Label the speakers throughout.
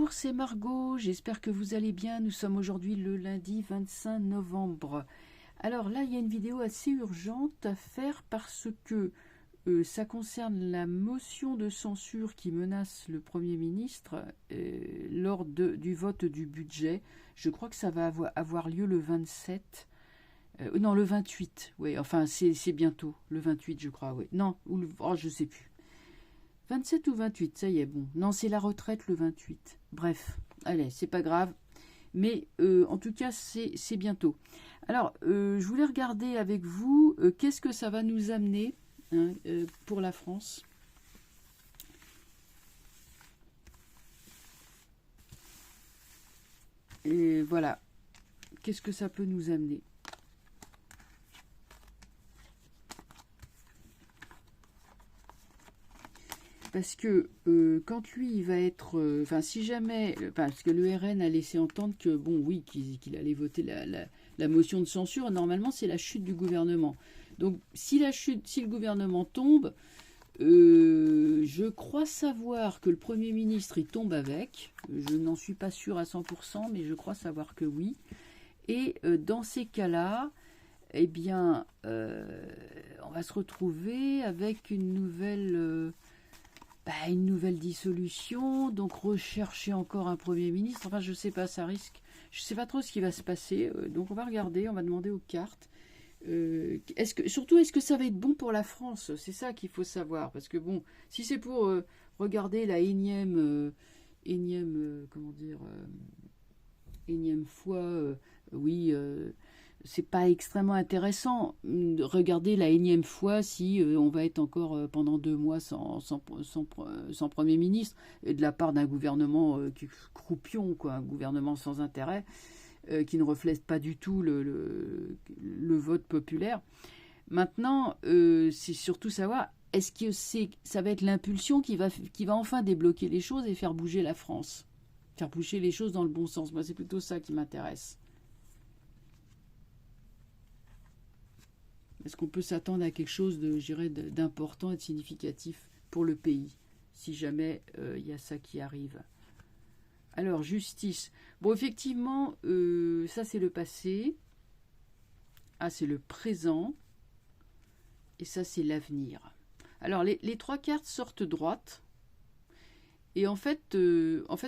Speaker 1: Bonjour, c'est Margot, j'espère que vous allez bien. Nous sommes aujourd'hui le lundi 25 novembre. Alors là, il y a une vidéo assez urgente à faire parce que ça concerne la motion de censure qui menace le Premier ministre lors du vote du budget. Je crois que ça va avoir lieu le 27. Non, le 28, oui, enfin c'est bientôt, le 28 je crois, oui. Non, je sais plus. 27 ou 28, ça y est, bon. Non, c'est la retraite le 28. Bref, allez, c'est pas grave. Mais en tout cas, c'est bientôt. Alors, je voulais regarder avec vous qu'est-ce que ça va nous amener hein, pour la France. Et voilà, qu'est-ce que ça peut nous amener. Parce que quand lui, il va être... Enfin, si jamais... parce que le RN a laissé entendre que, bon, oui, qu'il allait voter la motion de censure, normalement, c'est la chute du gouvernement. Donc, si le gouvernement tombe, je crois savoir que le Premier ministre, il tombe avec. Je n'en suis pas sûre à 100%, mais je crois savoir que oui. Et dans ces cas-là, eh bien, on va se retrouver avec une nouvelle dissolution, donc rechercher encore un Premier ministre. Enfin, je sais pas, ça risque. Je sais pas trop ce qui va se passer. Donc, on va regarder, on va demander aux cartes. Est-ce que ça va être bon pour la France? C'est ça qu'il faut savoir. Parce que bon, si c'est pour regarder la énième fois, oui, c'est pas extrêmement intéressant de regarder la énième fois si on va être encore pendant 2 mois sans Premier ministre, et de la part d'un gouvernement croupion, quoi, un gouvernement sans intérêt, qui ne reflète pas du tout le vote populaire. Maintenant, c'est surtout savoir, est-ce que ça va être l'impulsion qui va enfin débloquer les choses et faire bouger la France, faire bouger les choses dans le bon sens. Moi, c'est plutôt ça qui m'intéresse. Est-ce qu'on peut s'attendre à quelque chose d'important et de significatif pour le pays, si jamais y a ça qui arrive? Alors, justice. Bon, effectivement, ça c'est le passé. Ah, c'est le présent. Et ça, c'est l'avenir. Alors, les 3 cartes sortent droite. Et en fait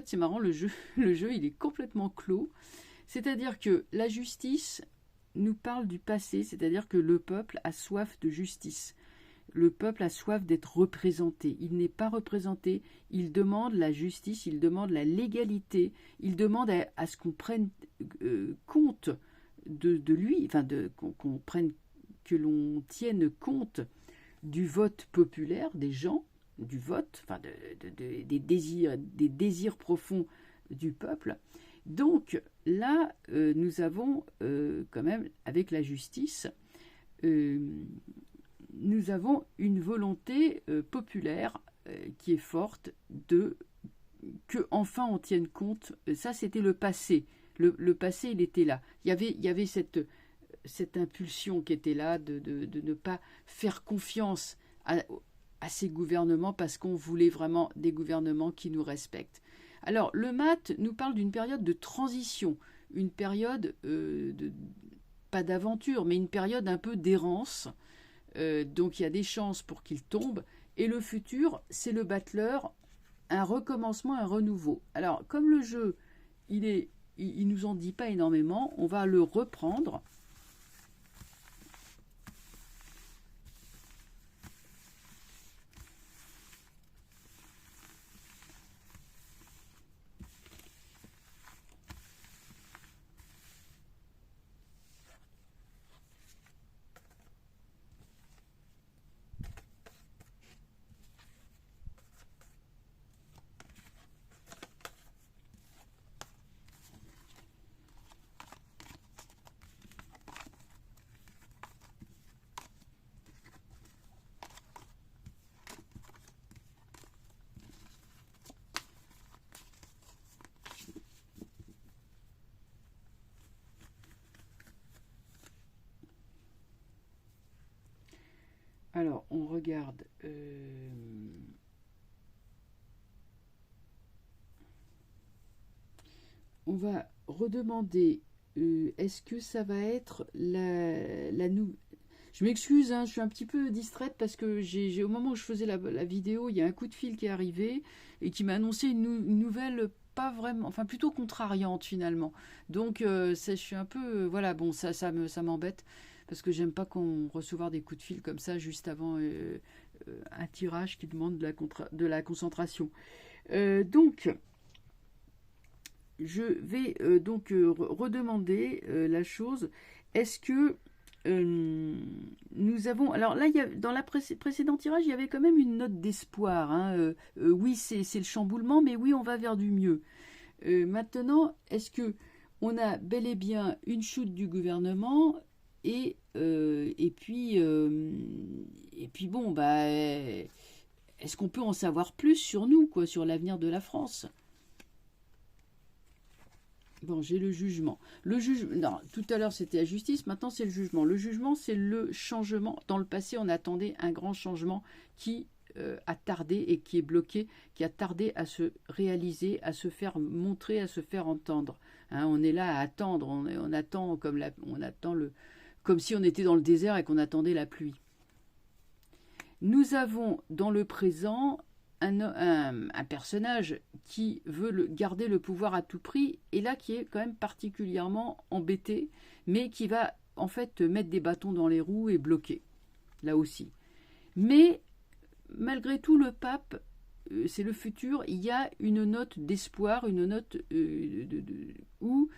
Speaker 1: c'est marrant, le jeu, il est complètement clos. C'est-à-dire que la justice nous parle du passé, c'est-à-dire que le peuple a soif de justice. Le peuple a soif d'être représenté. Il n'est pas représenté, il demande la justice, il demande la légalité, il demande à ce qu'on prenne compte de lui, enfin que l'on tienne compte du vote populaire des gens, du vote, enfin des désirs profonds du peuple. Donc là, nous avons quand même, avec la justice, nous avons une volonté populaire qui est forte que enfin on tienne compte. Ça, c'était le passé. Le passé, il était là. Il y avait cette impulsion qui était là de ne pas faire confiance à ces gouvernements parce qu'on voulait vraiment des gouvernements qui nous respectent. Alors, le mat nous parle d'une période de transition, une période, pas d'aventure, mais une période un peu d'errance. Donc, il y a des chances pour qu'il tombe. Et le futur, c'est le battleur, un recommencement, un renouveau. Alors, comme le jeu, il nous en dit pas énormément, on va le reprendre. Alors, on regarde. on va redemander, est-ce que ça va être la nouvelle... Je m'excuse, hein, je suis un petit peu distraite parce que au moment où je faisais la vidéo, il y a un coup de fil qui est arrivé et qui m'a annoncé une nouvelle pas vraiment, enfin plutôt contrariante finalement. Donc je suis un peu, voilà, bon, ça m'embête parce que j'aime pas qu'on recevoir des coups de fil comme ça juste avant un tirage qui demande de la concentration. Donc, je vais redemander la chose. Est-ce que nous avons... Alors là, dans la précédent tirage, il y avait quand même une note d'espoir. Hein. Oui, c'est le chamboulement, mais oui, on va vers du mieux. Maintenant, est-ce que on a bel et bien une chute du gouvernement et puis bon, bah, est-ce qu'on peut en savoir plus sur nous, quoi, sur l'avenir de la France? Bon, j'ai le jugement. Non, tout à l'heure c'était la justice, maintenant c'est le jugement. Le jugement, c'est le changement. Dans le passé, on attendait un grand changement qui a tardé et qui est bloqué, qui a tardé à se réaliser, à se faire montrer, à se faire entendre. Hein, on est là à attendre, on attend comme si on était dans le désert et qu'on attendait la pluie. Nous avons dans le présent un personnage qui veut garder le pouvoir à tout prix, et là qui est quand même particulièrement embêté, mais qui va en fait mettre des bâtons dans les roues et bloquer, là aussi. Mais malgré tout, le pape, c'est le futur, il y a une note d'espoir, une note où,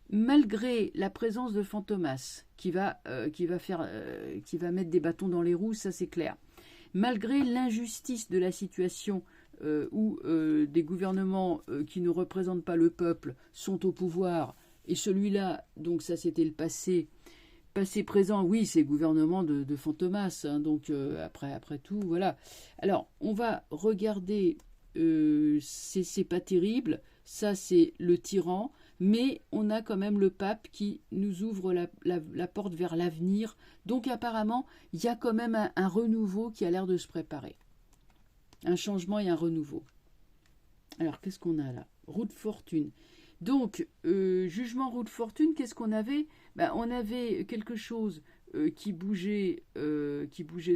Speaker 1: malgré la présence de Fantomas, qui va mettre des bâtons dans les roues, ça c'est clair. Malgré l'injustice de la situation où des gouvernements qui ne représentent pas le peuple sont au pouvoir, et celui-là, donc ça c'était le passé présent, oui, c'est gouvernement de Fantomas, hein, donc après tout, voilà. Alors, on va regarder, c'est pas terrible, ça c'est le tyran, mais on a quand même le pape qui nous ouvre la porte vers l'avenir. Donc apparemment, il y a quand même un renouveau qui a l'air de se préparer. Un changement et un renouveau. Alors, qu'est-ce qu'on a là? Roue de fortune. Donc, jugement roue de fortune, qu'est-ce qu'on avait? Ben, on avait quelque chose qui bougeait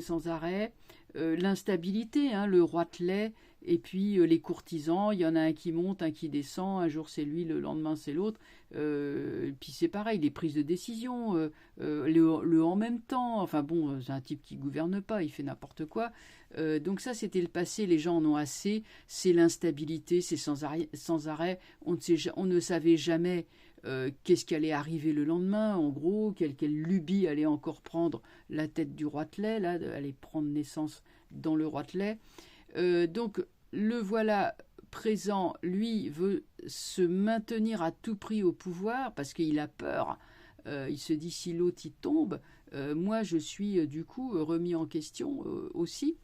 Speaker 1: sans arrêt. L'instabilité, hein, le roitelet, et puis les courtisans, il y en a un qui monte, un qui descend, un jour c'est lui, le lendemain c'est l'autre. Puis c'est pareil, les prises de décision, le en même temps, enfin bon, c'est un type qui gouverne pas, il fait n'importe quoi. Donc ça c'était le passé, les gens en ont assez, c'est l'instabilité, c'est sans arrêt, on ne savait jamais qu'est-ce qui allait arriver le lendemain, en gros, quelle lubie allait encore prendre la tête du roitelet, là, allait prendre naissance dans le roitelet. Donc le voilà présent, lui, veut se maintenir à tout prix au pouvoir parce qu'il a peur. Il se dit si l'autre y tombe, moi je suis du coup remis en question aussi.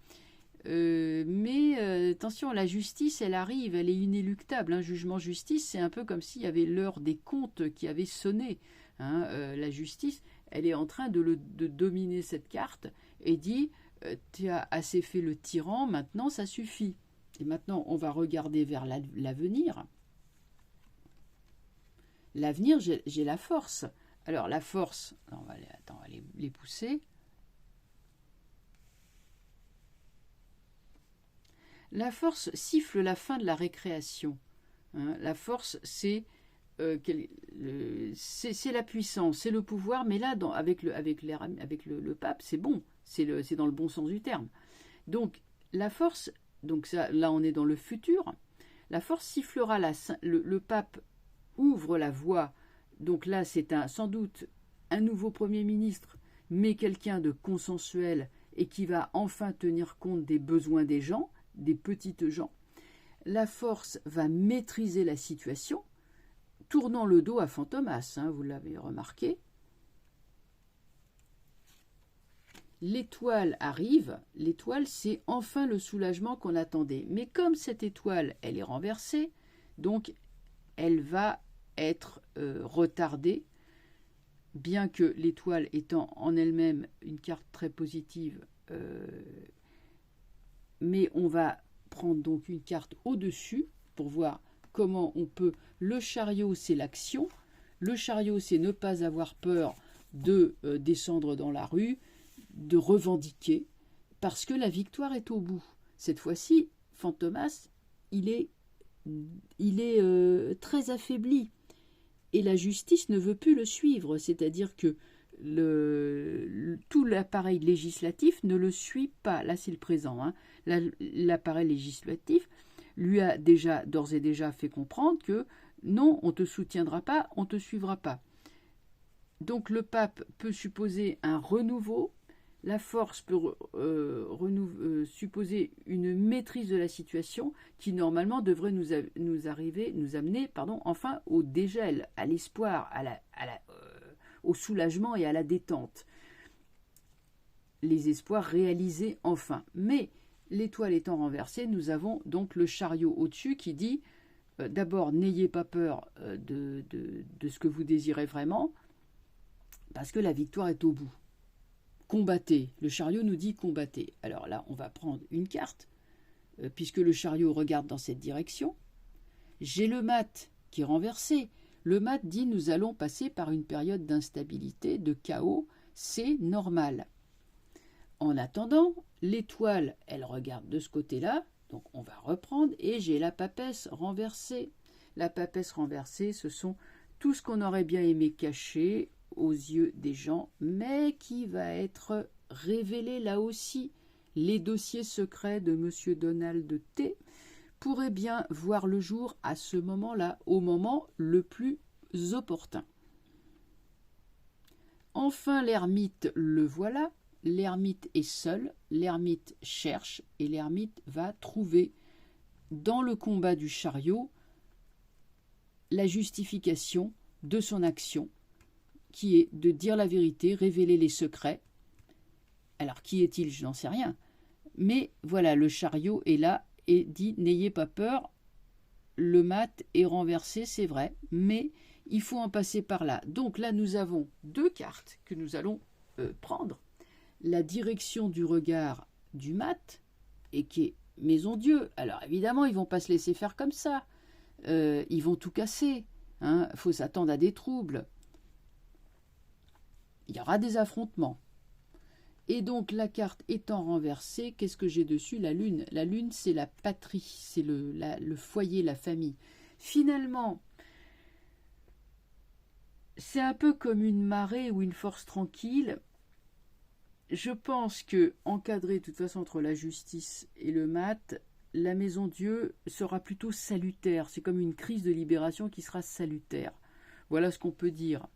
Speaker 1: Mais attention, la justice, elle arrive, elle est inéluctable. Un jugement justice, c'est un peu comme s'il y avait l'heure des comptes qui avait sonné. Hein. La justice, elle est en train de dominer cette carte et dit tu as assez fait le tyran, maintenant ça suffit. Et maintenant, on va regarder vers l'avenir. L'avenir, j'ai la force. Alors, la force, on va les pousser. La force siffle la fin de la récréation. Hein, la force, c'est la puissance, c'est le pouvoir, mais là, avec le pape, c'est bon, c'est dans le bon sens du terme. Donc, la force, donc ça, là, on est dans le futur. La force sifflera, le pape ouvre la voie. Donc là, c'est sans doute un nouveau Premier ministre, mais quelqu'un de consensuel et qui va enfin tenir compte des besoins des gens, des petites gens. La force va maîtriser la situation, tournant le dos à Fantomas, hein, vous l'avez remarqué. L'étoile arrive, l'étoile c'est enfin le soulagement qu'on attendait. Mais comme cette étoile, elle est renversée, donc elle va être retardée, bien que l'étoile étant en elle-même une carte très positive, mais on va prendre donc une carte au-dessus pour voir comment on peut... Le chariot, c'est l'action. Le chariot, c'est ne pas avoir peur de descendre dans la rue, de revendiquer, parce que la victoire est au bout. Cette fois-ci, Fantomas, il est très affaibli. Et la justice ne veut plus le suivre, c'est-à-dire que tout l'appareil législatif ne le suit pas. Là, c'est le présent. Hein. L'appareil législatif lui a d'ores et déjà fait comprendre que non, on ne te soutiendra pas, on ne te suivra pas. Donc le pape peut supposer un renouveau, la force peut supposer une maîtrise de la situation qui normalement devrait nous amener enfin au dégel, à l'espoir, au soulagement et à la détente. Les espoirs réalisés enfin. Mais l'étoile étant renversée, nous avons donc le chariot au-dessus qui dit d'abord n'ayez pas peur de ce que vous désirez vraiment, parce que la victoire est au bout. Combattez. Le chariot nous dit combattez. Alors là, on va prendre une carte, puisque le chariot regarde dans cette direction. J'ai le mat qui est renversé. Le mat dit nous allons passer par une période d'instabilité, de chaos. C'est normal. En attendant, l'étoile, elle regarde de ce côté-là. Donc on va reprendre. Et j'ai la papesse renversée. La papesse renversée, ce sont tout ce qu'on aurait bien aimé cacher aux yeux des gens, mais qui va être révélé là aussi. Les dossiers secrets de M. Donald T. pourraient bien voir le jour à ce moment-là, au moment le plus opportun. Enfin, l'ermite le voilà. L'ermite est seul, l'ermite cherche et l'ermite va trouver dans le combat du chariot la justification de son action, qui est de dire la vérité, révéler les secrets. Alors, qui est-il? Je n'en sais rien. Mais voilà, le chariot est là et dit « N'ayez pas peur, le mat est renversé, c'est vrai, mais il faut en passer par là. » Donc là, nous avons deux cartes que nous allons prendre. La direction du regard du mat, et qui est « Maison Dieu ». Alors évidemment, ils ne vont pas se laisser faire comme ça. Ils vont tout casser. Hein. Faut s'attendre à des troubles. Il y aura des affrontements. Et donc, la carte étant renversée, qu'est-ce que j'ai dessus? La lune. La lune, c'est la patrie, c'est le foyer, la famille. Finalement, c'est un peu comme une marée ou une force tranquille. Je pense que, encadré de toute façon entre la justice et le mat, la maison Dieu sera plutôt salutaire. C'est comme une crise de libération qui sera salutaire. Voilà ce qu'on peut dire.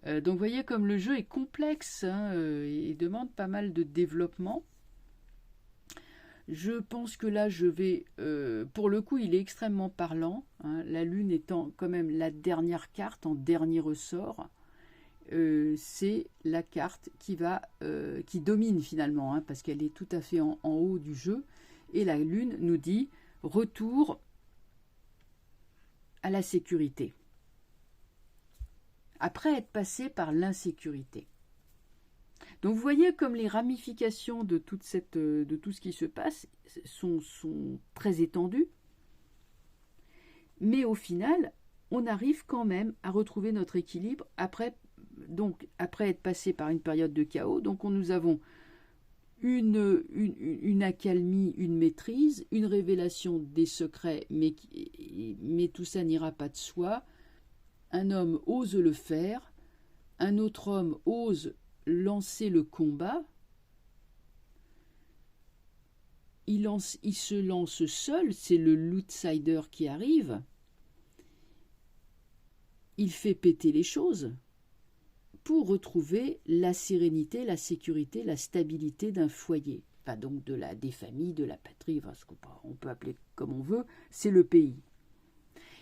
Speaker 1: Donc vous voyez comme le jeu est complexe et demande pas mal de développement. Je pense que là je vais, pour le coup il est extrêmement parlant, hein, la lune étant quand même la dernière carte en dernier ressort. C'est la carte qui domine finalement, hein, parce qu'elle est tout à fait en haut du jeu. Et la lune nous dit retour à la sécurité. Après être passé par l'insécurité. Donc vous voyez comme les ramifications de tout ce qui se passe sont très étendues, mais au final, on arrive quand même à retrouver notre équilibre après être passé par une période de chaos. Donc nous avons une accalmie, une maîtrise, une révélation des secrets, mais tout ça n'ira pas de soi. Un homme ose le faire, un autre homme ose lancer le combat, il se lance seul, c'est le l'outsider qui arrive, il fait péter les choses pour retrouver la sérénité, la sécurité, la stabilité d'un foyer, pas donc des familles, de la patrie, enfin, ce qu'on peut appeler comme on veut, c'est le pays.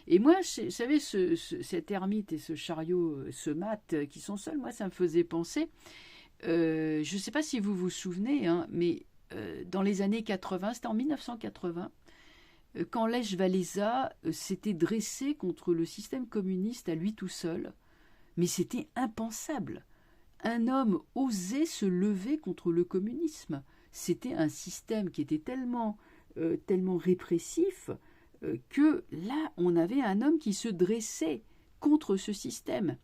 Speaker 1: Et moi, vous savez, cet ermite et ce chariot, ce mat qui sont seuls, moi, ça me faisait penser, je ne sais pas si vous vous souvenez, hein, mais dans les années 80, c'était en 1980, quand Lech Walesa s'était dressé contre le système communiste à lui tout seul, mais c'était impensable. Un homme osait se lever contre le communisme. C'était un système qui était tellement répressif, que là, on avait un homme qui se dressait contre ce système.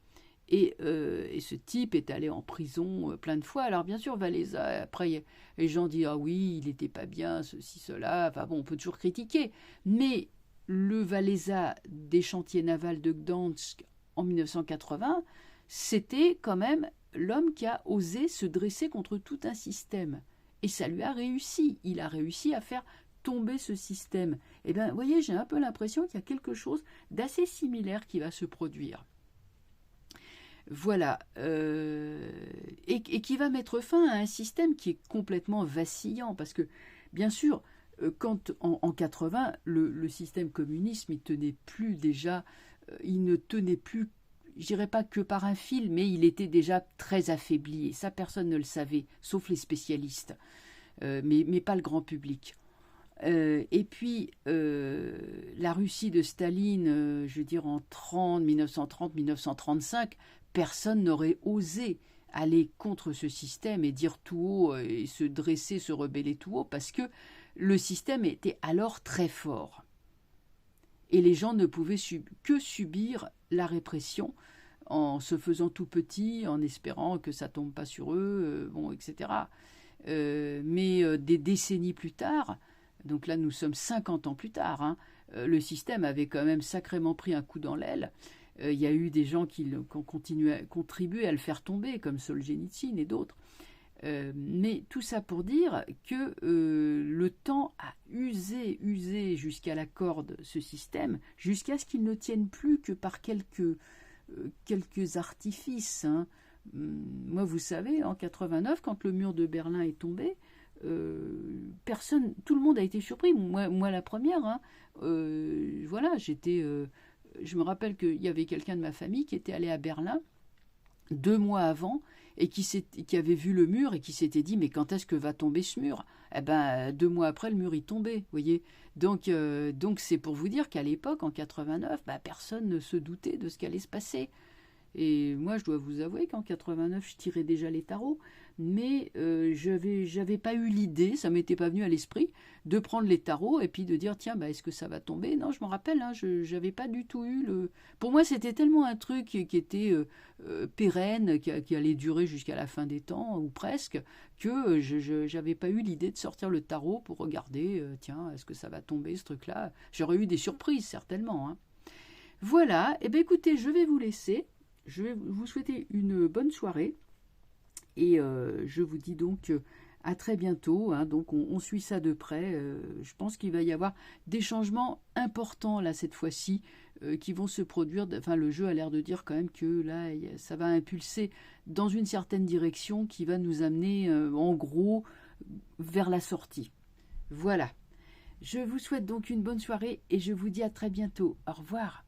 Speaker 1: Et ce type est allé en prison plein de fois. Alors bien sûr, Wałęsa, après, les gens disent « Ah oui, il n'était pas bien, ceci, cela ». Enfin bon, on peut toujours critiquer. Mais le Wałęsa des chantiers navals de Gdansk en 1980, c'était quand même l'homme qui a osé se dresser contre tout un système. Et ça lui a réussi. Il a réussi à faire tomber ce système. Eh bien, vous voyez, j'ai un peu l'impression qu'il y a quelque chose d'assez similaire qui va se produire. Voilà, et qui va mettre fin à un système qui est complètement vacillant, parce que, bien sûr, quand en 80, le système communiste, il tenait plus déjà, il ne tenait plus, je dirais pas que par un fil, mais il était déjà très affaibli, et ça, personne ne le savait, sauf les spécialistes, mais pas le grand public. Et puis, la Russie de Staline, je veux dire en 1930-1935, personne n'aurait osé aller contre ce système et dire tout haut, et se dresser, se rebeller tout haut, parce que le système était alors très fort. Et les gens ne pouvaient que subir la répression en se faisant tout petit, en espérant que ça ne tombe pas sur eux, bon, etc. Mais des décennies plus tard, donc là nous sommes 50 ans plus tard, hein, le système avait quand même sacrément pris un coup dans l'aile. Il y a eu des gens qui ont contribué à le faire tomber, comme Solzhenitsyn et d'autres. Mais tout ça pour dire que le temps a usé jusqu'à la corde ce système, jusqu'à ce qu'il ne tienne plus que par quelques artifices. Hein. Moi, vous savez, en 89, quand le mur de Berlin est tombé, tout le monde a été surpris, moi la première. Hein. Voilà, je me rappelle qu'il y avait quelqu'un de ma famille qui était allé à Berlin 2 mois avant et qui avait vu le mur et qui s'était dit « Mais quand est-ce que va tomber ce mur ?» Eh bien, 2 mois après, le mur est tombé, voyez. Donc c'est pour vous dire qu'à l'époque, en 89, personne ne se doutait de ce qui allait se passer. Et moi, je dois vous avouer qu'en 89, je tirais déjà les tarots, mais j'avais pas eu l'idée, ça m'était pas venu à l'esprit, de prendre les tarots et puis de dire tiens, est-ce que ça va tomber? Non, je m'en rappelle, hein, j'avais pas du tout eu le. Pour moi, c'était tellement un truc qui était pérenne, qui allait durer jusqu'à la fin des temps ou presque, que je n'avais pas eu l'idée de sortir le tarot pour regarder tiens, est-ce que ça va tomber ce truc-là? J'aurais eu des surprises certainement. Hein. Voilà, et bien écoutez, je vais vous laisser. Je vais vous souhaiter une bonne soirée et je vous dis donc à très bientôt. Hein, donc on suit ça de près. Je pense qu'il va y avoir des changements importants là cette fois-ci qui vont se produire. Enfin, le jeu a l'air de dire quand même que là, ça va impulser dans une certaine direction qui va nous amener en gros vers la sortie. Voilà. Je vous souhaite donc une bonne soirée et je vous dis à très bientôt. Au revoir.